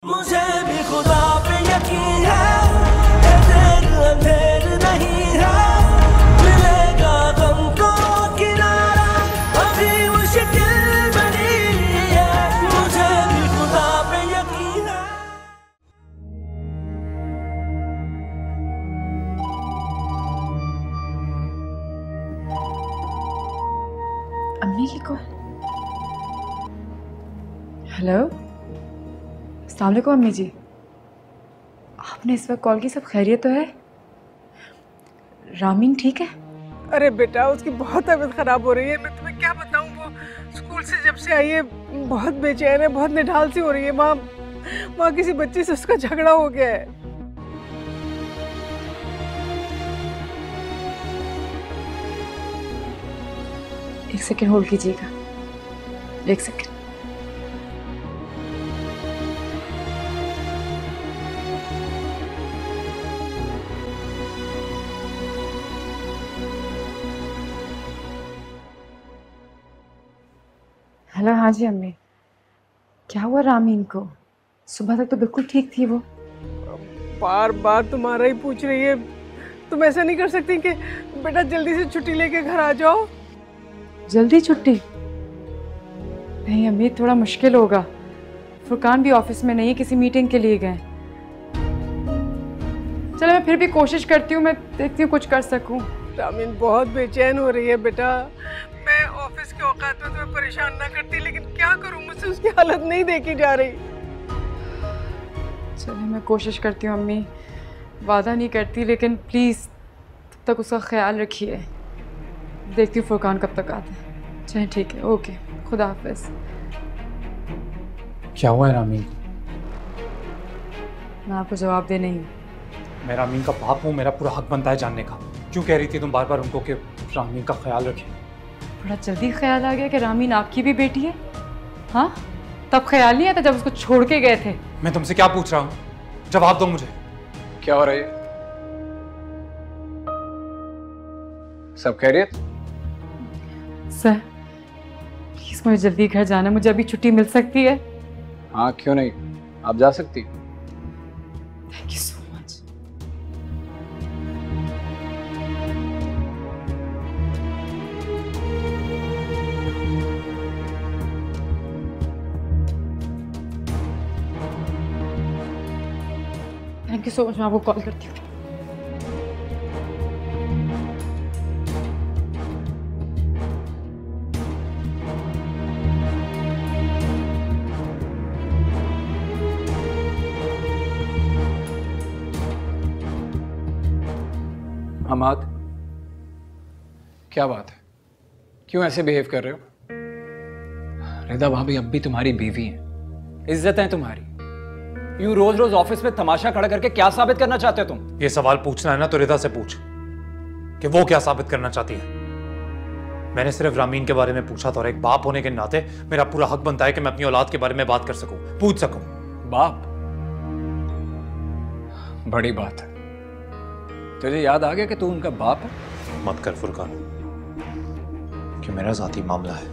मुझे भी खुदा पे यकीन है, देर अंधेर नहीं है, मिलेगा गम को किनारा, अभी मुश्किल बनी है, मुझे भी खुदा पे यकीन है। अम्मी की कॉल। हेलो, अस्सलाम वालेकुम अम्मी जी। आपने इस वक्त कॉल की, सब खैरियत तो है? रामीन ठीक है? अरे बेटा, उसकी बहुत तबीयत खराब हो रही है। मैं तुम्हें क्या बताऊं, वो स्कूल से जब से आई है बहुत बेचैन है, बहुत निढाल सी हो रही है। वहाँ किसी बच्ची से उसका झगड़ा हो गया है। एक सेकेंड होल्ड कीजिएगा, एक सेकेंड। हेलो, हाँ जी अम्मी। क्या हुआ रामीन को? सुबह तक तो बिल्कुल ठीक थी वो। बार बार तुम्हारा ही पूछ रही है। तुम ऐसा नहीं कर सकती कि बेटा जल्दी से छुट्टी लेके घर आ जाओ? जल्दी छुट्टी? नहीं अम्मी, थोड़ा मुश्किल होगा। फुरकान भी ऑफिस में नहीं है, किसी मीटिंग के लिए गए। चलो मैं फिर भी कोशिश करती हूँ, मैं देखती हूँ कुछ कर सकूँ। रामीन बहुत बेचैन हो रही है बेटा। मैं ऑफिस के औकात में तुम्हें परेशान ना करती, लेकिन क्या करूँ, मुझसे उसकी हालत नहीं देखी जा रही। चलिए मैं कोशिश करती हूँ अम्मी, वादा नहीं करती, लेकिन प्लीज़ तब तक उसका ख्याल रखिए। देखती हूँ फुरकान कब तक आता है। चलिए ठीक है, ओके, खुदा हाफिज़। क्या हुआ है रामीन? मैं आपको जवाब दे नहीं हूँ। मैं रामीन का बाप हूँ, मेरा पूरा हक बनता है जानने का। क्यों कह रही थी तुम बार बार उनको कि रामीन का ख्याल रखें? बड़ा जल्दी ख्याल आ गया कि रामीन आपकी भी बेटी है? हाँ, तब ख्याल नहीं आता जब उसको छोड़ के गए थे। मैं तुमसे क्या पूछ रहा हूँ, जवाब दो मुझे। क्या हो रहा है? सब खैरियत? सर प्लीज मुझे जल्दी घर जाना, मुझे अभी छुट्टी मिल सकती है? हाँ, क्यों नहीं, आप जा सकती। Thank you so much. Thank you so much, मैं आपको कॉल करती हूँ। हमाद, क्या बात है? क्यों ऐसे बिहेव कर रहे हो? रिदा भाभी अब भी तुम्हारी बीवी हैं, इज्जत है तुम्हारी। यूं रोज रोज ऑफिस में तमाशा खड़ा करके क्या साबित करना चाहते हो तुम? ये सवाल पूछना है ना तो रिदा से पूछ कि वो क्या साबित करना चाहती है। मैंने सिर्फ रामीन के बारे में पूछा था, और एक बाप होने के नाते मेरा पूरा हक बनता है कि मैं अपनी औलाद के बारे में बात कर सकूं, पूछ सकूं। बाप? बड़ी बात है। तुझे याद आ गया कि तू उनका बाप है? मत कर फुरकान, कि मेरा जाती मामला है।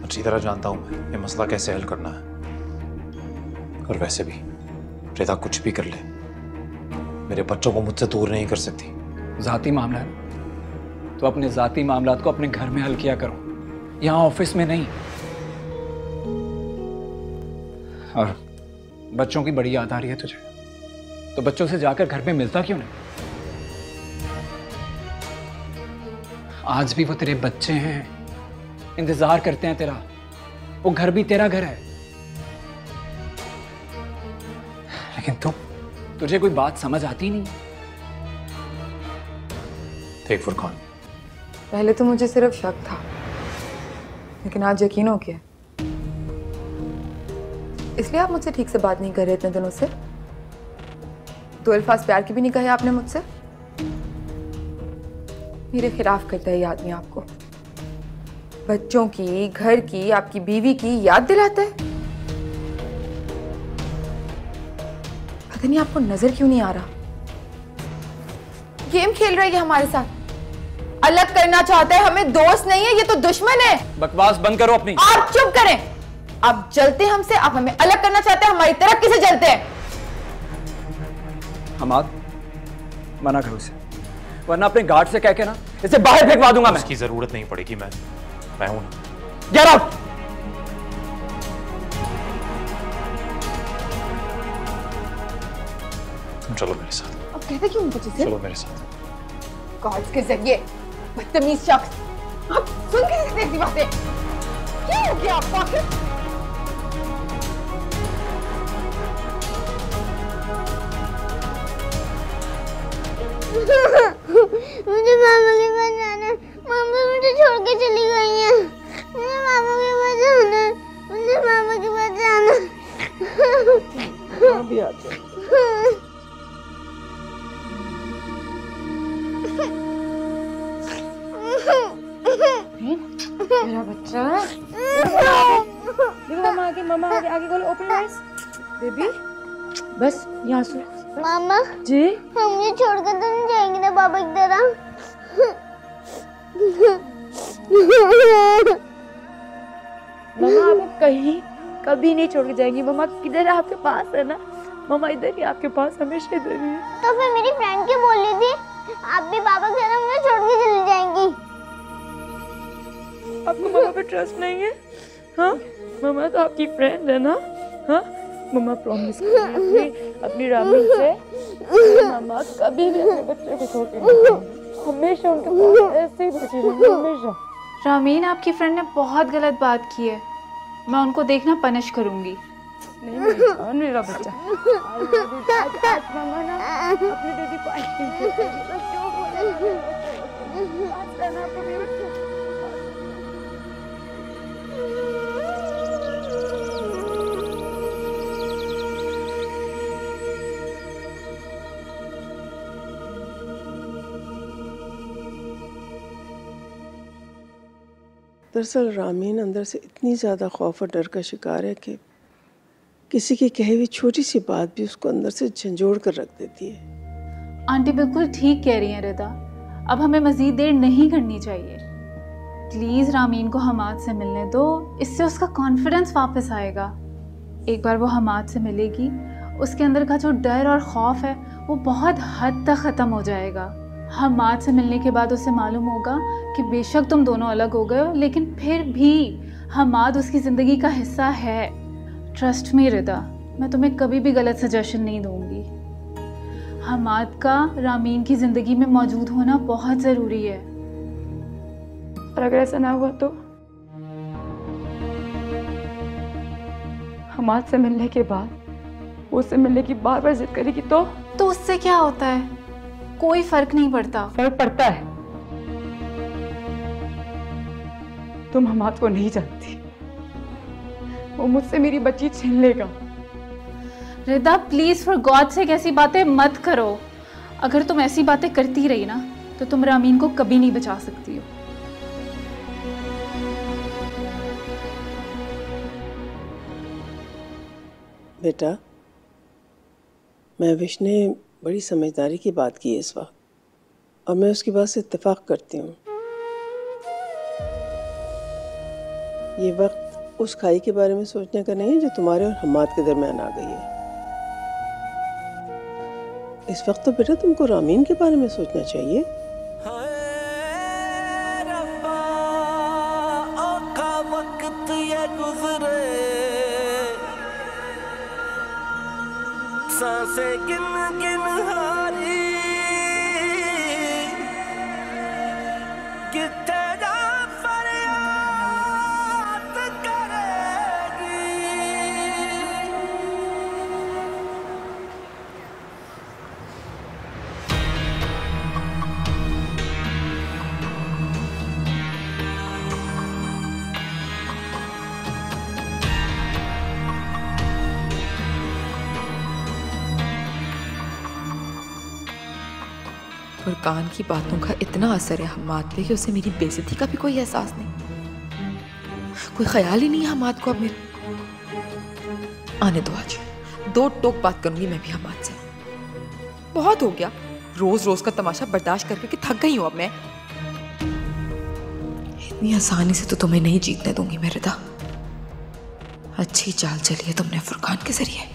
अच्छी तरह जानता हूं मैं ये मसला कैसे हल करना है। और वैसे भी रिदा कुछ भी कर ले, मेरे बच्चों को मुझसे दूर नहीं कर सकती। जाती मामला है ना, तो अपने जाती मामलात को अपने घर में हल किया करो, यहां ऑफिस में नहीं। और बच्चों की बड़ी याद आ रही है तुझे, तो बच्चों से जाकर घर पे मिलता क्यों नहीं? आज भी वो तेरे बच्चे हैं, इंतजार करते हैं तेरा। वो घर भी तेरा घर है। लेकिन तुझे कोई बात समझ आती नहीं। देख फुरकान, पहले तो मुझे सिर्फ शक था, लेकिन आज यकीन हो गया। इसलिए आप मुझसे ठीक से बात नहीं कर रहे इतने दिनों से? दो अल्फाज प्यार की भी नहीं कहे आपने मुझसे? मेरे खिलाफ करता है ये आदमी आपको। बच्चों की, घर की, आपकी बीवी की याद दिलाता है। पता नहीं आपको नजर क्यों नहीं आ रहा। गेम खेल रही है हमारे साथ, अलग करना चाहता है हमें। दोस्त नहीं है, ये तो दुश्मन है। बकवास बंद करो अपनी। आप चुप करें। आप जलते हैं हमसे, आप हमें अलग करना चाहते हैं, हमारी तरक्की से जलते हैं। हमाद, मना करो इसे, वरना अपने गार्ड से कह के ना इसे बाहर फेंकवा दूंगा मैं। उसकी जरूरत नहीं पड़ेगी, मैं हूं ना। Get out. चलो मेरे साथ। अब कहते क्यों मुझे से? चलो मेरे साथ। गार्ड्स के जरिए बदतमीज शख्स, आप सुन के ऐसी बातें, क्या हो गया आपको आखिर? मुझे मामा के पास जाना है। मामा मुझे छोड़ के चली गई है। मुझे मामा के पास जाना है। मुझे मामा के पास जाना है। भी आते हैं। मेरा बच्चा, देखो मामा आगे आगे बोलो, ओपन आईज बेबी, बस यहाँ सो। मामा जी हम ये छोड़कर तो नहीं जाएंगे ना पापा की तरह? मामा आपको कहीं कभी नहीं छोड़ के जाएंगी। मामा किधर है? आपके पास है ना? मामा इधर ही, आपके पास, हमेशा इधर ही है। तो फिर मेरी फ्रेंड क्या बोल रही थी, आप भी पापा की तरह मुझे छोड़ के चली जाएंगी? आपको मामा पे ट्रस्ट नहीं है? हाँ, मामा तो आपकी फ्रेंड है ना? हाँ, मामा प्रॉमिस करिए अपनी रामी से, मामा कभी भी अपने बच्चे को छोड़ के नहीं जाएंगी। हमेशा उनके पास ऐसे ही बची रहेंगी, हमेशा। रामीन, आपकी फ्रेंड ने बहुत गलत बात की है, मैं उनको देखना पनिश करूंगी। नहीं मेरी जान, मेरा बच्चा। आज मामा ना अपने बेबी को आइसक्रीम खिलाएगी। बस जो बोले आज करना आपको बेबी। दरअसल रामीन अंदर से इतनी ज़्यादा खौफ और डर का शिकार है कि किसी की कही हुई छोटी सी बात भी उसको अंदर से झंझोड़ कर रख देती है। आंटी बिल्कुल ठीक कह रही हैं रिदा, अब हमें मजीद देर नहीं करनी चाहिए। प्लीज़ रामीन को हमाद से मिलने दो, इससे उसका कॉन्फिडेंस वापस आएगा। एक बार वो हमाद से मिलेगी, उसके अंदर का जो डर और खौफ है वो बहुत हद तक ख़त्म हो जाएगा। हमाद से मिलने के बाद उसे मालूम होगा कि बेशक तुम दोनों अलग हो गए हो, लेकिन फिर भी हमाद उसकी ज़िंदगी का हिस्सा है। ट्रस्ट मी रिदा, मैं तुम्हें कभी भी गलत सजेशन नहीं दूंगी। हमाद का रामीन की ज़िंदगी में मौजूद होना बहुत ज़रूरी है। और अगर ऐसा ना हुआ तो हमाद से मिलने के बाद वो उससे मिलने की बार बार जिद करेगी तो उससे क्या होता है? कोई फर्क नहीं पड़ता। फर्क पड़ता है। तुम हमाद को नहीं जानती, वो मुझसे मेरी बच्ची छीन लेगा। रिदा प्लीज फॉर गॉड सेक ऐसी बातें मत करो। अगर तुम ऐसी बातें करती रही ना तो तुम रामीन को कभी नहीं बचा सकती हो। बेटा, महविश ने बड़ी समझदारी की बात की है इस वक्त, और मैं उसकी बात से इत्तेफाक करती हूँ। ये वक्त उस खाई के बारे में सोचने का नहीं है जो तुम्हारे और हमाद के दरमियान आ गई है। इस वक्त तो बेटा तुमको रामीन के बारे में सोचना चाहिए। वक्त ये गुजरे, सांसें गिन गिन हारी, कितने जा फरियाद करेगी। फुरकान की बातों का इतना असर है हमाद पे कि उसे मेरी बेइज्जती का भी कोई एहसास नहीं, कोई ख्याल ही नहीं है हमाद को अब मेरा। आने दो, आज दो टोक बात करूंगी मैं भी हमाद से। बहुत हो गया, रोज रोज का तमाशा बर्दाश्त करके थक गई हूं अब मैं। इतनी आसानी से तो तुम्हें नहीं जीतने दूंगी मैं रिदा। अच्छी चाल चली है तुमने फुरकान के जरिए।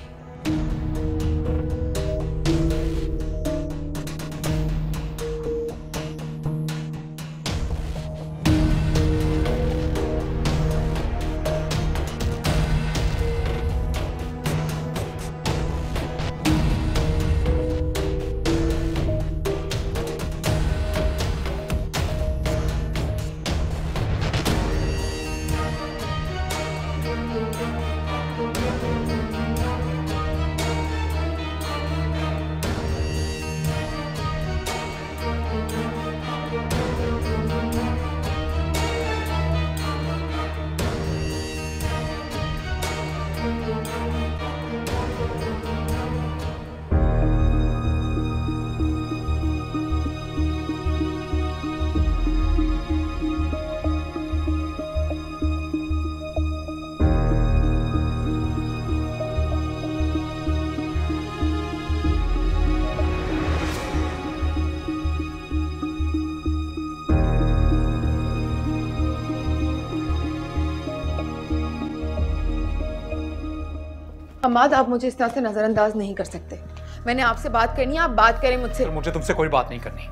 हमाद, आप मुझे इस तरह से नजरअंदाज नहीं कर सकते। मैंने आपसे बात करनी है, आप बात करें मुझसे। मुझे तुमसे कोई बात नहीं करनी।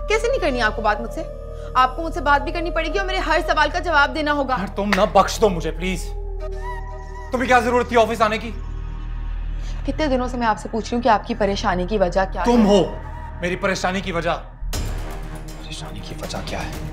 कैसे नहीं करनी आपको बात मुझसे? आपको मुझसे बात भी करनी पड़ेगी और मेरे हर सवाल का जवाब देना होगा। यार तुम ना बख्श दो मुझे प्लीज। तुम्हें क्या जरूरत थी ऑफिस आने की? कितने दिनों से मैं आपसे पूछ रही हूँ कि आपकी परेशानी की वजह क्या है? तुम हो मेरी परेशानी की वजह। परेशानी की वजह क्या है?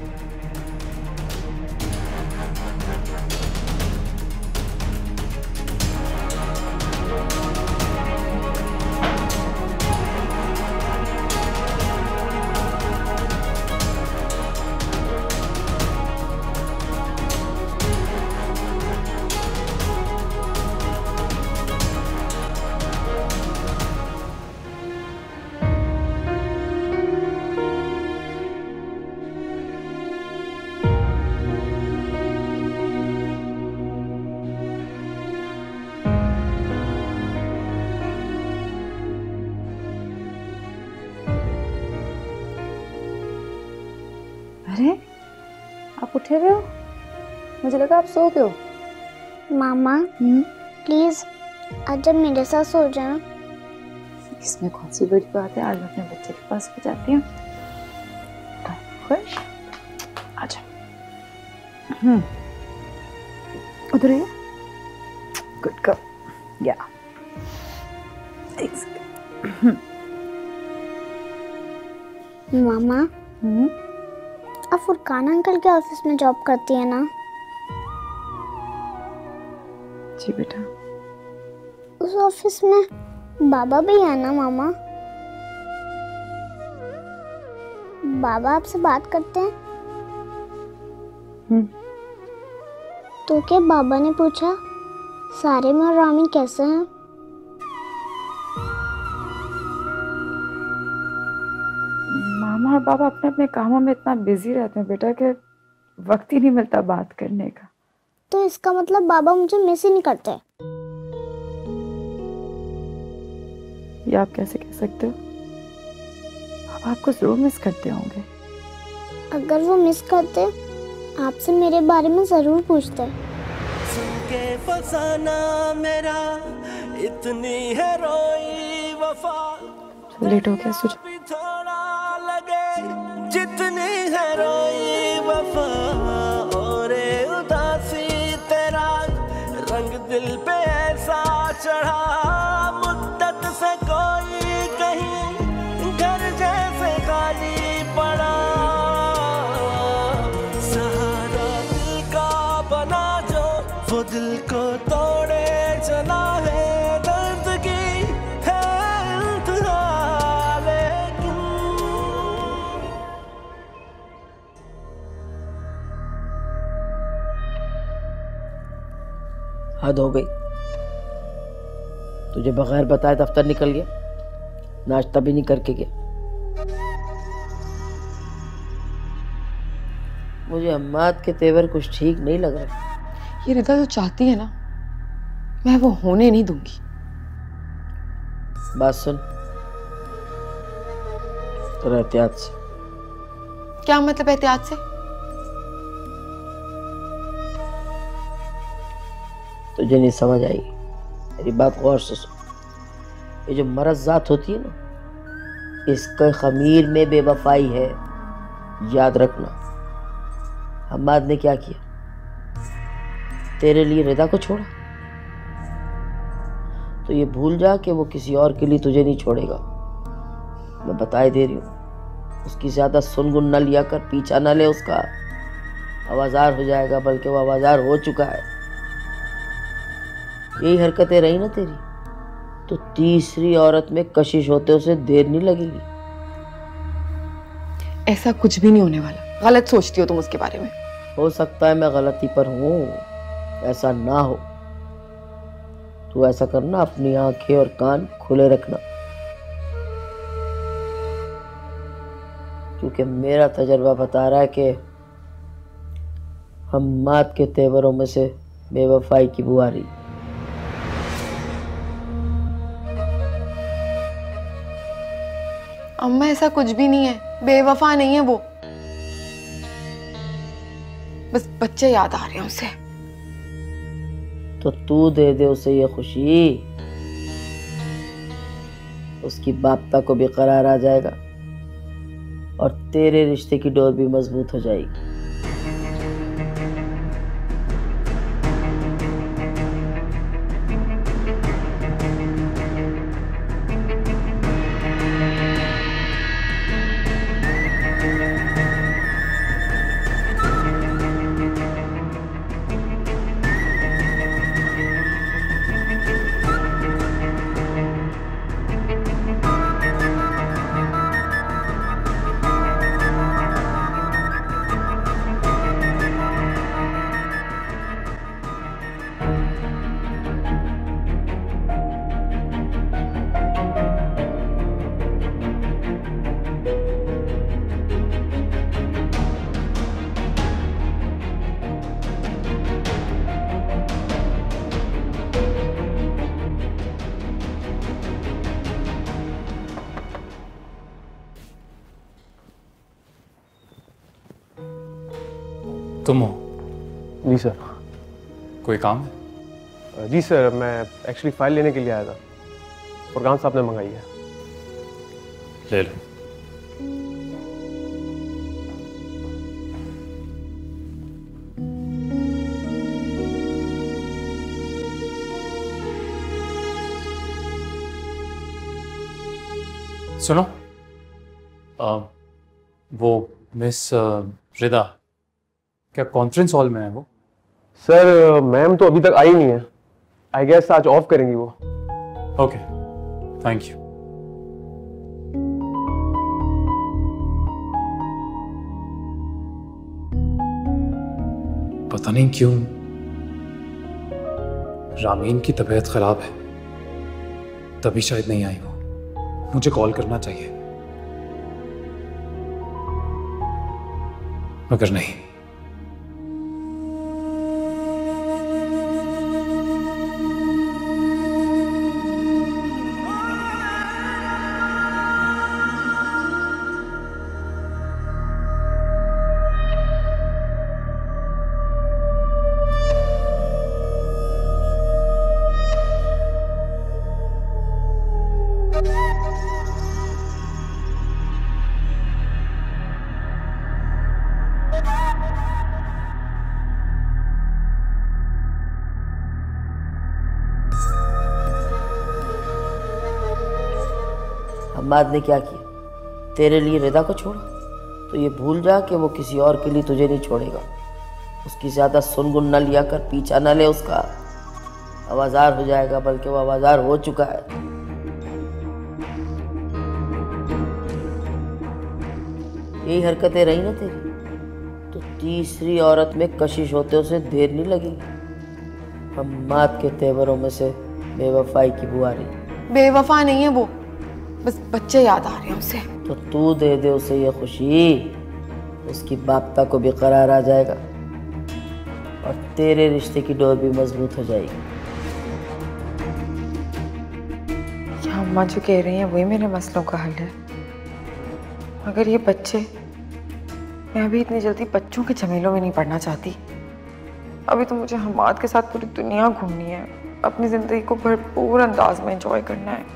अरे आप उठे हुए हो? मुझे लगा आप सो गए हो। मामा प्लीज आज जब मेरे साथ सो जाओ। इसमें कौन सी बड़ी बात है, आज मैं अपने बच्चे के पास भी जाती हूँ। खुश आजा। उधर ही गुड गर्ल। या मामा आप फुरकान अंकल के ऑफिस में जॉब करती है ना? जी बेटा। उस ऑफिस में बाबा भी है ना मामा? बाबा आपसे बात करते हैं? तो क्या बाबा ने पूछा सारिम और रामी कैसे हैं? मामा और बाबा अपने अपने कामों में इतना बिजी रहते हैं बेटा कि वक्त ही नहीं मिलता बात करने का। तो इसका मतलब बाबा मुझे मिस ही नहीं करते? ये आप कैसे कह सकते हो? बाबा आपको जरूर मिस करते होंगे। अगर वो मिस करते आपसे मेरे बारे में जरूर पूछते। के फसाना मेरा इतनी है रोई वफा। लेट हो गया सुझ थोड़ा लगे जितनी है रोई वफा और उदासी तेरा रंग दिल पे ऐसा चढ़ा मुद्दत से कोई कहीं घर जैसे खाली पड़ा। सहारा दिल का बना जो वो दिल को तोड़े चला है दर्द की है इंतहा लेकिन। हद हो गई। तुझे बगैर बताए दफ्तर निकल गया, नाश्ता भी नहीं करके गया। मुझे अम्माद के तेवर कुछ ठीक नहीं लग रहे। ये रिदा जो चाहती है ना, मैं वो होने नहीं दूंगी। बात सुन, तो एहतियात से। क्या मतलब एहतियात से? तुझे नहीं समझ आएगी। मेरी बात गौर से सुन। ये जो मरद जात होती है ना, इसके खमीर में बेवफाई है, याद रखना। हम्माद ने क्या किया? तेरे लिए रिदा को छोड़ा, तो ये भूल जा कि वो किसी और के लिए तुझे नहीं छोड़ेगा। मैं बताए दे रही हूँ, उसकी ज्यादा सुनगुन न लिया कर, पीछा न ले उसका, आवाजार हो जाएगा, बल्कि वो आवाजार हो चुका है। यही हरकतें रही ना तेरी, तो तीसरी औरत में कशिश होते उसे देर नहीं लगेगी। ऐसा कुछ भी नहीं होने वाला, गलत सोचती हो तुम उसके बारे में। हो सकता है मैं गलती पर हूँ, ऐसा ना हो। तू ऐसा करना, अपनी आंखें और कान खुले रखना, क्योंकि मेरा तजर्बा बता रहा है कि हम्माद के तेवरों में से बेवफाई की बू आ रही। अम्मा ऐसा कुछ भी नहीं है, बेवफा नहीं है वो, बस बच्चे याद आ रहे हैं उसे। तो तू दे दे उसे ये खुशी, उसकी बाप्ता को भी करार आ जाएगा और तेरे रिश्ते की डोर भी मजबूत हो जाएगी। तुम हो? जी सर। कोई काम है? जी सर, मैं एक्चुअली फाइल लेने के लिए आया था, फुरकान साहब ने मंगाई है। ले लो। सुनो, वो मिस रिदा क्या कॉन्फ्रेंस हॉल में है वो? सर मैम तो अभी तक आई नहीं है, आई गेस आज ऑफ करेंगी वो। Okay, thank you. पता नहीं क्यों रामीन की तबीयत खराब है, तभी शायद नहीं आई वो। मुझे कॉल करना चाहिए, मगर नहीं। हम्माद ने क्या किया? तेरे लिए रिदा को छोड़ा, तो ये भूल जा कि वो किसी और के लिए तुझे नहीं छोड़ेगा। उसकी ज्यादा सुनगुन न लिया कर, पीछा न ले उसका, आवाजार हो जाएगा, बल्कि वो आवाजार हो चुका है। यही हरकतें रही ना तेरी, तो तीसरी औरत में कशिश होते उसे देर नहीं लगेगी। हम्माद के तेवरों में से बेवफाई की बू आ रही। बेवफा नहीं है वो, बस बच्चे याद आ रहे हैं उसे। तो तू दे दे उसे ये खुशी, उसकी बाप्ता को भी करार आ जाएगा और तेरे रिश्ते की डोर भी मजबूत हो जाएगी। क्या अम्मा जो कह रही हैं वही मेरे मसलों का हल है? मगर ये बच्चे, मैं अभी इतनी जल्दी बच्चों के झमेलों में नहीं पड़ना चाहती। अभी तो मुझे हमाद के साथ पूरी दुनिया घूमनी है, अपनी ज़िंदगी को भरपूर अंदाज में एंजॉय करना है।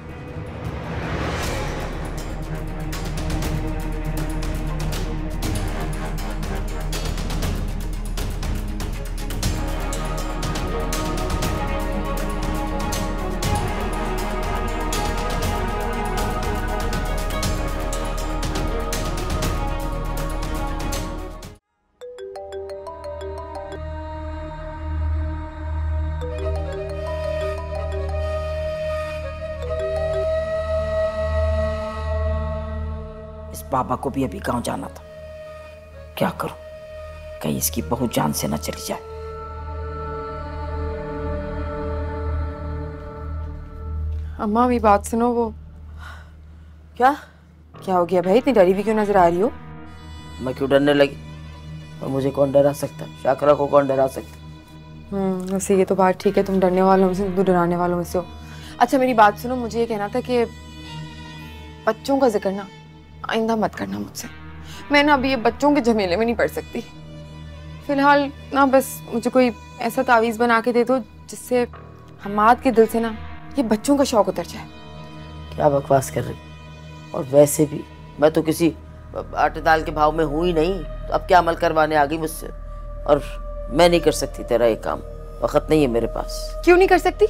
पापा को भी अभी गांव जाना था, क्या करूं, कहीं इसकी बहू जान से न चली जाए। अम्मा भी बात सुनो। वो क्या क्या हो गया भाई, इतनी डरी हुई क्यों नजर आ रही हो? मैं क्यों डरने लगी? और मुझे कौन डरा सकता, शाकरा को कौन डरा सकता? वैसे ये तो बात ठीक है, तुम डरने वालों में से, तुम डराने वालों में से हो। अच्छा मेरी बात सुनो, मुझे ये कहना था कि बच्चों का जिक्र ना आइंदा मत करना मुझसे। मैं ना अभी ये बच्चों के झमेले में नहीं पड़ सकती। फिलहाल ना बस मुझे कोई ऐसा तावीज़ बना के दे दो जिससे हमाद के दिल से ना ये बच्चों का शौक उतर जाए। क्या बकवास कर रही, और वैसे भी मैं तो किसी आटे दाल के भाव में हूँ ही नहीं, तो अब क्या अमल करवाने आ गई मुझसे? और मैं नहीं कर सकती तेरा ये काम, वक्त नहीं है मेरे पास। क्यों नहीं कर सकती?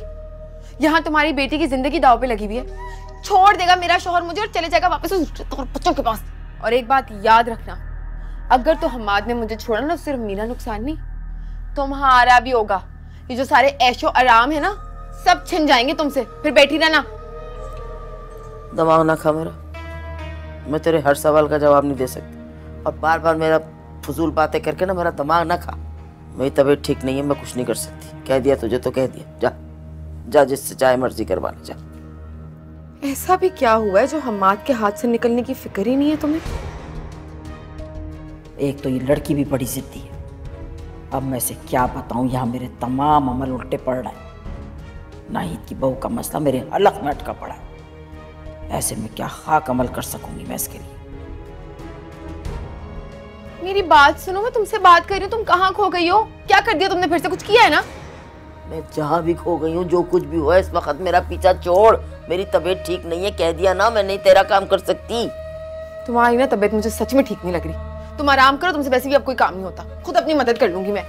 यहाँ तुम्हारी बेटी की जिंदगी दाव पे लगी हुई है। छोड़ देगा मेरा शौहर मुझे और चले जाएगा वापस उस बच्चों के पास। और एक बात याद रखना, अगर तो हमाद ने मुझे छोड़ा ना, सिर्फ मेरा नुकसान नहीं तुम्हारा भी होगा। ये जो सारे ऐशो आराम है ना, सब छिन जाएंगे तुमसे। फिर बैठी रहना। दिमाग ना खा मेरा, मैं तेरे हर सवाल का जवाब नहीं दे सकती, और बार बार मेरा फजूल बातें करके ना मेरा दिमाग ना खा। मेरी तबीयत ठीक नहीं है, मैं कुछ नहीं कर सकती। कह दिया तुझे तो कह दिया, जा जा, जिससे चाहे मर्जी करवा ले, जा। ऐसा भी क्या हुआ है जो हमाद के हाथ से निकलने की फिक्र ही नहीं है तुम्हें? एक तो ये लड़की भी बड़ी जिद्दी है। अब मैं से क्या बताऊं, यहाँ मेरे तमाम अमल उल्टे पड़ रहे हैं। नाहिद की बहू का मसला मेरे हलक में अटका पड़ा है। ऐसे में क्या खाक अमल कर सकूंगी मैं इसके लिए? मेरी बात सुनो, मैं तुमसे बात कर रही हूँ। तुम कहाँ खो गई हो? क्या कर दिया तुमने? फिर से कुछ किया है ना? मैं जहाँ भी खो गई हूँ, जो कुछ भी हुआ, इस वक्त मेरा पीछा छोड़। मेरी तबीयत ठीक नहीं है, कह दिया ना, मैं नहीं तेरा काम कर सकती। तुम्हारी ना तबीयत मुझे सच में ठीक नहीं लग रही। तुम आराम करो, तुमसे वैसे भी अब कोई काम नहीं होता। खुद अपनी मदद कर लूंगी मैं।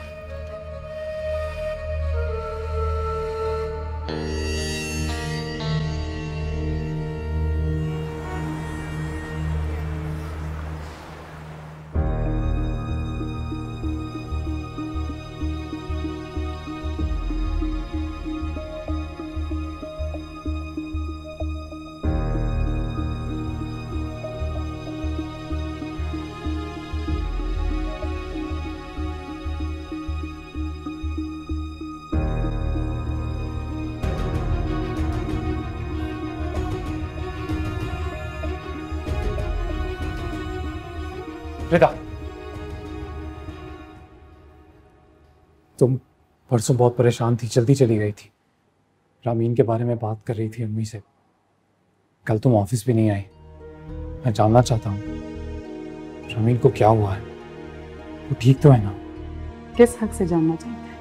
रिदा, तुम परसों बहुत परेशान थी, जल्दी चली गई थी। रामीन के बारे में बात कर रही थी अम्मी से। कल तुम ऑफिस भी नहीं आई। मैं जानना चाहता हूँ रामीन को क्या हुआ है, वो ठीक तो है ना? किस हक से जानना चाहते हैं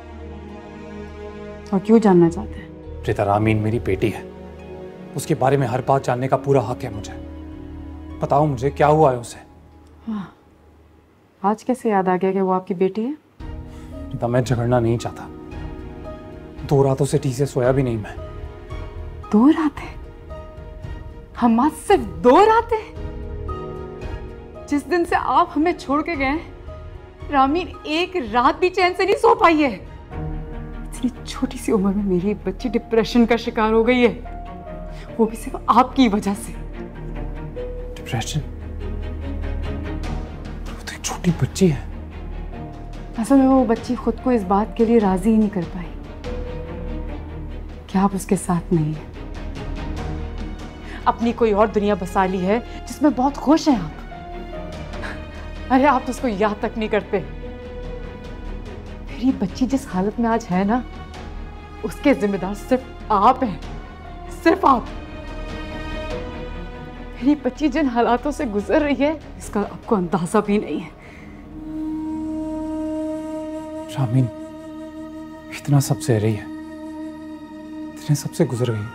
और क्यों जानना चाहते हैं? रिदा, रामीन मेरी बेटी है, उसके बारे में हर बात जानने का पूरा हक है मुझे। बताओ मुझे क्या हुआ है उसे। हाँ, आज कैसे याद आ गया कि वो आपकी बेटी है? रिदा, मैं झगड़ना नहीं चाहता। 2 रातों से ठीक से सोया भी नहीं मैं। 2 रातें? हमाद सिर्फ 2 रातें? जिस दिन से आप हमें छोड़ के गए रामीन एक रात भी चैन से नहीं सो पाई है। इतनी छोटी सी उम्र में मेरी बच्ची डिप्रेशन का शिकार हो गई है, वो भी सिर्फ आपकी वजह से। डिप्रेशन? छोटी बच्ची है। असल में वो बच्ची खुद को इस बात के लिए राजी ही नहीं कर पाई कि आप उसके साथ नहीं हैं। अपनी कोई और दुनिया बसा ली है जिसमें बहुत खुश हैं आप। अरे आप तो उसको याद तक नहीं करते। मेरी बच्ची जिस हालत में आज है ना, उसके जिम्मेदार सिर्फ आप हैं, सिर्फ आप। मेरी बच्ची जिन हालातों से गुजर रही है इसका आपको अंदाजा भी नहीं है। रामीन इतना सब सह रही है, इतने सबसे गुजर गई,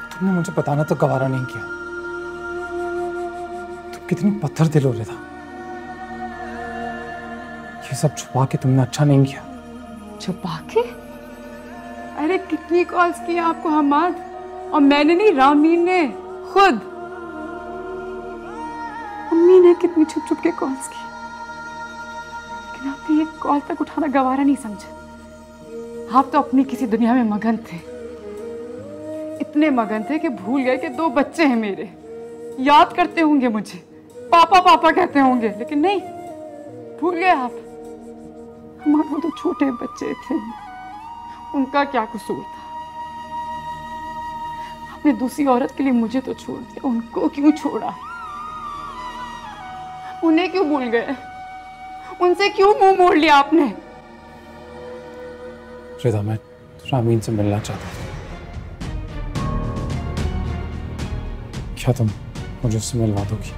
तुमने मुझे बताना तो गवारा नहीं किया। तुम कितनी पत्थर दिल हो रहा था। ये सब छुपा के तुमने अच्छा नहीं किया। छुपा के? अरे कितनी कॉल्स की आपको हमाद, और मैंने नहीं, रामीन ने खुद। अम्मी ने कितनी छुप छुप के कॉल्स की, लेकिन आपने ये कॉल तक उठाना गवारा नहीं समझा। आप तो अपनी किसी दुनिया में मगन थे, इतने मगन थे कि भूल गए कि 2 बच्चे हैं मेरे। याद करते होंगे मुझे, पापा पापा कहते होंगे, लेकिन नहीं, भूल गए आप। हमारे तो छोटे बच्चे थे, उनका क्या कसूर था? आपने दूसरी औरत के लिए मुझे तो छोड़ दिया, उनको क्यों छोड़ा? उन्हें क्यों भूल गए? उनसे क्यों मुंह मोड़ लिया आपने? रिदा, मैं रामीन से मिलना चाहता था। क्या तुम मुझे उससे मिलवा दोगी?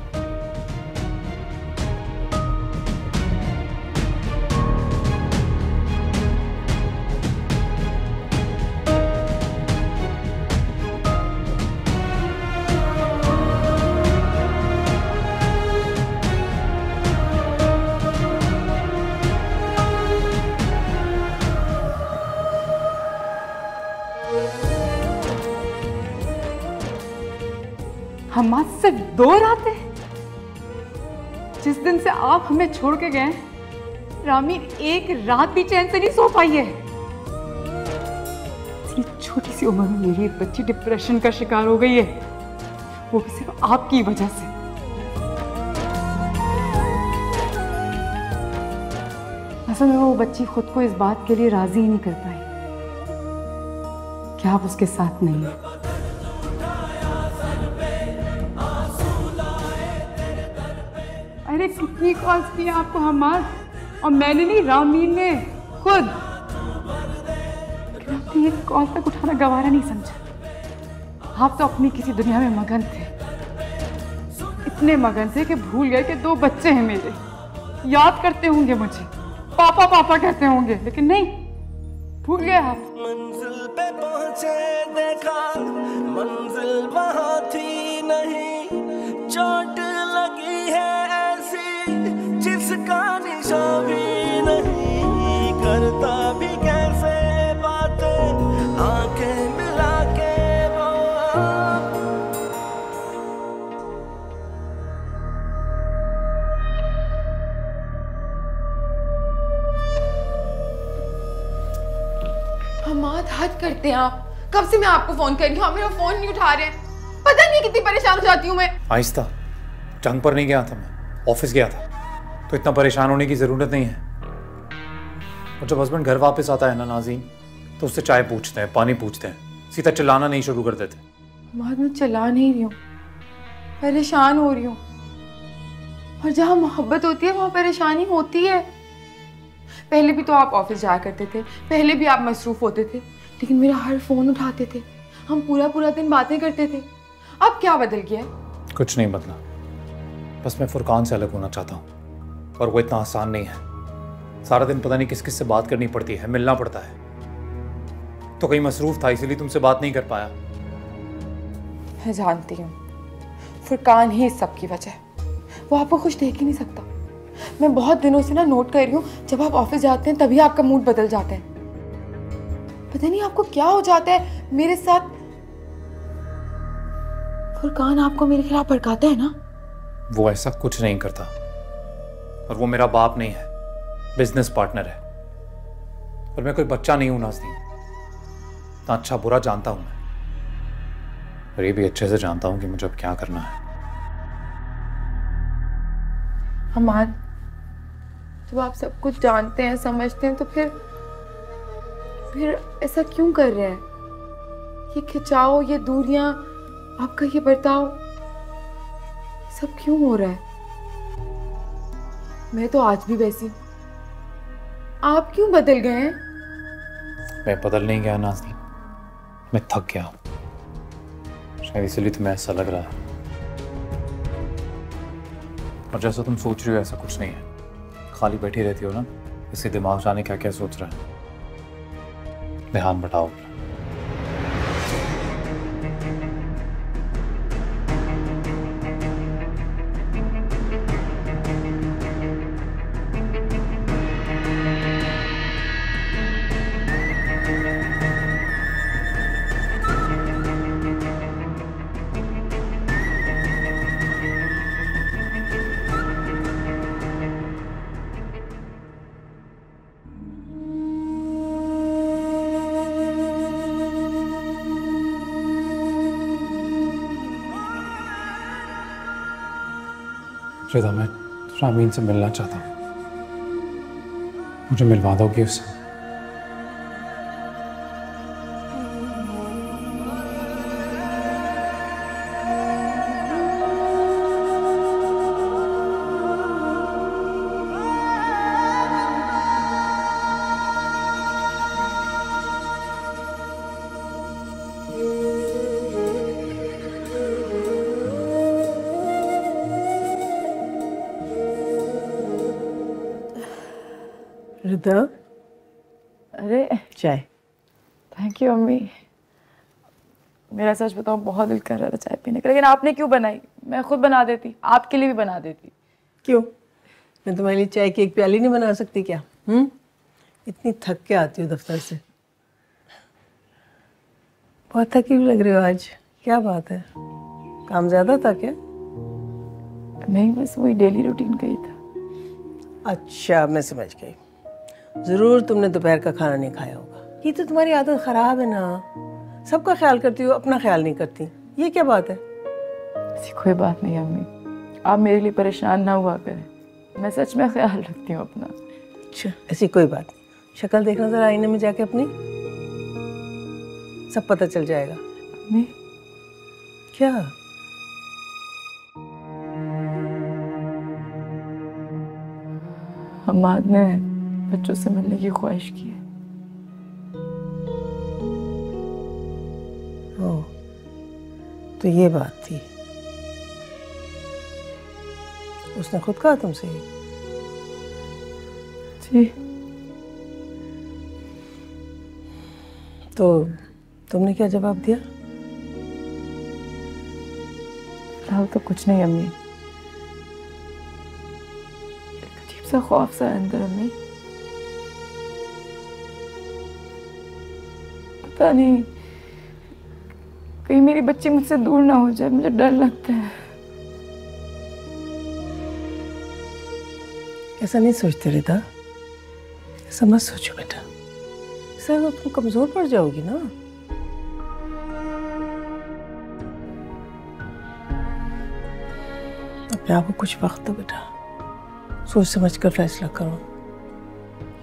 हमाद सिर्फ 2 रातें? जिस दिन से आप हमें छोड़ के गए, रामीन एक रात भी चैन से नहीं सो पाई है। इतनी छोटी सी उम्र में मेरी बच्ची डिप्रेशन का शिकार हो गई है, वो भी सिर्फ आपकी वजह से। असल में वो बच्ची खुद को इस बात के लिए राजी ही नहीं कर पाई कि आप उसके साथ नहीं हैं। अरे कितनी कॉल्स की आपको हमाद, और मैंने नहीं, रामीन ने खुद। लेकिन आपने एक कॉल तक उठाना गवारा नहीं समझा। आप तो अपनी किसी दुनिया में मगन थे, इतने मगन थे कि भूल गए कि 2 बच्चे हैं मेरे। याद करते होंगे मुझे, पापा पापा कहते होंगे, लेकिन नहीं, भूल गए आप। मंजिल पे पहुंचे, देखा मंजिल वहां थी नहीं, चोट लगी है जिसका निशान भी नहीं, करता भी कैसे बातें आंखें मिला के वो। हमाद, हद करते हैं आप। कब से मैं आपको फोन कर रही हूँ, आप मेरा फोन नहीं उठा रहे हैं। पता नहीं कितनी परेशान हो जाती हूँ मैं। आहिस्ता, जंग पर नहीं गया था मैं, ऑफिस गया था, तो इतना परेशान होने की जरूरत नहीं है। और जब हस्बैंड घर वापस आता है ना नाज़ीन, तो उससे चाय पूछते हैं, पानी पूछते हैं, सीधा चिल्लाना नहीं शुरू कर देते। हमाद, मैं चिल्ला नहीं रही हूँ, परेशान हो रही हूँ। और जहाँ मोहब्बत होती है वहाँ परेशानी होती है। पहले भी तो आप ऑफिस जाया करते थे, पहले भी आप मसरूफ होते थे, लेकिन मेरा हर फोन उठाते थे, हम पूरा पूरा दिन बातें करते थे। अब क्या बदल गया? कुछ नहीं बदला, बस मैं फुरकान से अलग होना चाहता हूँ, और वो इतना आसान नहीं है। सारा दिन पता नहीं किस किस से बात करनी पड़ती है, मिलना पड़ता है। तो कहीं मसरूफ था, इसीलिए तुमसे बात नहीं कर पाया। मैं जानती हूँ, फुरकान ही इस सब की वजह है। वो आपको खुश देख ही नहीं सकता। मैं बहुत दिनों से ना नोट कर रही हूँ, जब आप ऑफिस जाते हैं तभी आपका मूड बदल जाता है। पता नहीं आपको क्या हो जाता है मेरे साथ। फुरकान आपको मेरे खिलाफ भड़काता है ना? वो ऐसा कुछ नहीं करता, और वो मेरा बाप नहीं है, बिजनेस पार्टनर है। और मैं कोई बच्चा नहीं हूं नाज़नीन, इतना अच्छा बुरा जानता हूं मैं, और ये भी अच्छे से जानता हूं कि मुझे अब क्या करना है। हमाद, जब आप सब कुछ जानते हैं, समझते हैं, तो फिर ऐसा क्यों कर रहे हैं? ये खिंचाव, ये दूरियां, आपका ये बर्ताव, सब क्यों हो रहा है? मैं तो आज भी वैसी हूं, आप क्यों बदल गए हैं? मैं बदल नहीं गया नाज़नीन, मैं थक गया हूं, शायद इसलिए तुम्हें ऐसा लग रहा है। और जैसा तुम सोच रही हो ऐसा कुछ नहीं है, खाली बैठी रहती हो ना, इससे दिमाग जाने क्या क्या सोच रहा है। ध्यान बढ़ाओ। रिदा, मैं रामीन से मिलना चाहता हूँ, मुझे मिलवा दोगे उससे? रिदा, अरे चाय। थैंक यू अम्मी। मेरा सच बताऊं बहुत दिल कर रहा था चाय पीने का, लेकिन आपने क्यों बनाई? मैं खुद बना देती, आपके लिए भी बना देती। क्यों? मैं तुम्हारे लिए चाय की एक प्याली नहीं बना सकती क्या? इतनी थक के आती हूँ दफ्तर से। बहुत थकी हुई लग रही हो आज, क्या बात है? काम ज्यादा था क्या? नहीं, बस वही डेली रूटीन का ही था। अच्छा, मैं समझ गई। जरूर तुमने दोपहर का खाना नहीं खाया होगा। ये तो तुम्हारी आदत खराब है ना, सबका ख्याल करती हो, अपना ख्याल नहीं करती। ये क्या बात है? ऐसी कोई बात नहीं अम्मी, आप मेरे लिए परेशान ना हुआ करें, मैं सच में ख्याल रखती हूँ अपना। अच्छा, ऐसी कोई बात नहीं। शक्ल देखना जरा आईने में जाके अपनी, सब पता चल जाएगा। अम्मी क्या? हमाद ने बच्चों से मिलने की ख्वाहिश की है। ओह, तो ये बात थी। उसने खुद कहा तुमसे? जी। तो तुमने क्या जवाब दिया? फिलहाल तो कुछ नहीं अम्मी, एक अजीब सा खौफ सा है अंदर अम्मी। पता नहीं कहीं मेरी बच्ची मुझसे दूर ना हो जाए, मुझे डर लगता है। ऐसा नहीं सोचते रिदा, ऐसा मत सोचो बेटा, इससे तो तुम कमजोर पड़ जाओगी ना। अपने आप को कुछ वक्त दो बेटा, सोच समझ कर फैसला करो,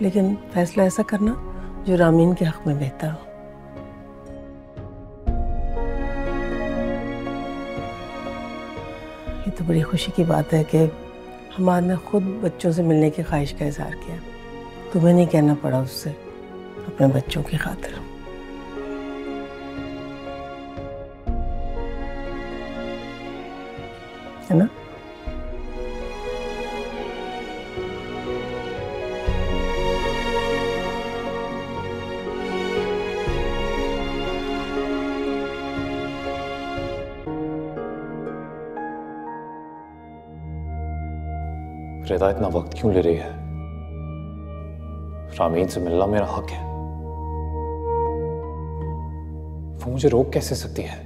लेकिन फैसला ऐसा करना जो रामीन के हक में बेहतर हो। ये तो बड़ी खुशी की बात है कि हमाद ने खुद बच्चों से मिलने की ख्वाहिश का इजहार किया। तुम्हें नहीं कहना पड़ा उससे, अपने बच्चों की खातिर। है ना? रिदा इतना वक्त क्यों ले रही है? रामीन से मिलना मेरा हक है, वो मुझे रोक कैसे सकती है?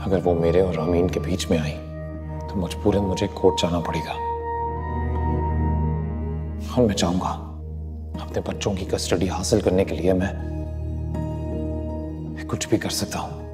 अगर वो मेरे और रामीन के बीच में आई तो मजबूरन मुझे कोर्ट जाना पड़ेगा, और मैं चाहूंगा अपने बच्चों की कस्टडी हासिल करने के लिए मैं कुछ भी कर सकता हूं।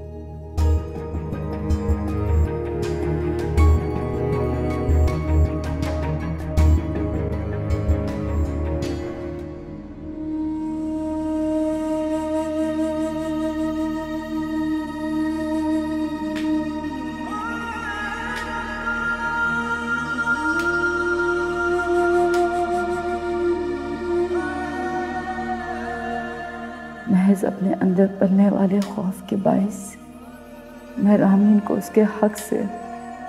महज अपने अंदर पलने वाले खौफ के बाइस मैं रामीन को उसके हक से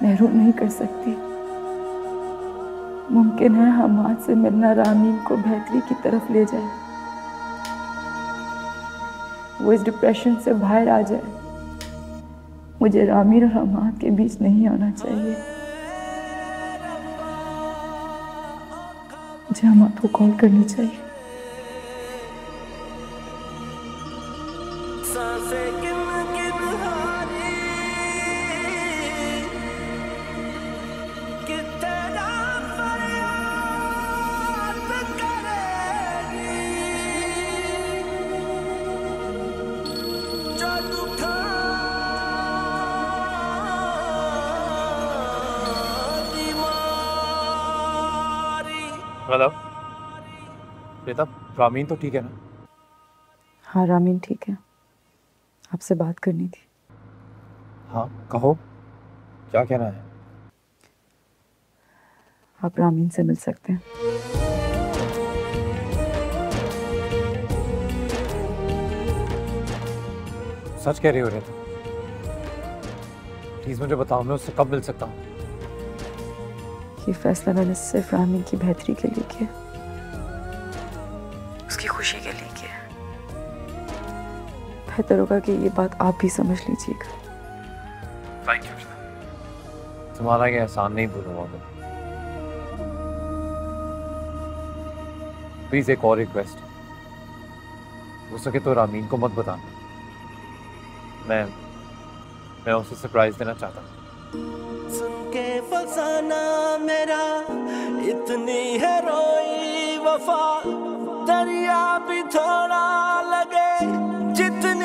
महरूम नहीं कर सकती। मुमकिन है हमाद से मिलना रामीन को बेहतरी की तरफ ले जाए, वो इस डिप्रेशन से बाहर आ जाए। मुझे रामीन और हमाद के बीच नहीं आना चाहिए। मुझे हमाद को कॉल करनी चाहिए। हेलो श्वेता, रामीन तो ठीक है ना? हाँ रामीन ठीक है, आपसे बात करनी थी। हाँ कहो, क्या कहना है? आप रामीन से मिल सकते हैं। सच कह रही हो रिता? प्लीज मुझे बताओ, मैं उससे कब मिल सकता हूँ? ये फैसला मैंने सिर्फ रामीन की बेहतरी के लिए किया, उसकी खुशी के लिए किया। बेहतर होगा कि ये बात आप भी समझ लीजिएगा। Thank you. तुम्हारा ये एहसान नहीं भूलूंगा मैं। प्लीज एक और रिक्वेस्ट, हो सके तो रामीन को मत बताना। मैं उसे सरप्राइज देना चाहता हूँ। सुन के फसाना मेरा, इतनी है रोई वफा, दरिया भी थोड़ा लगे जितनी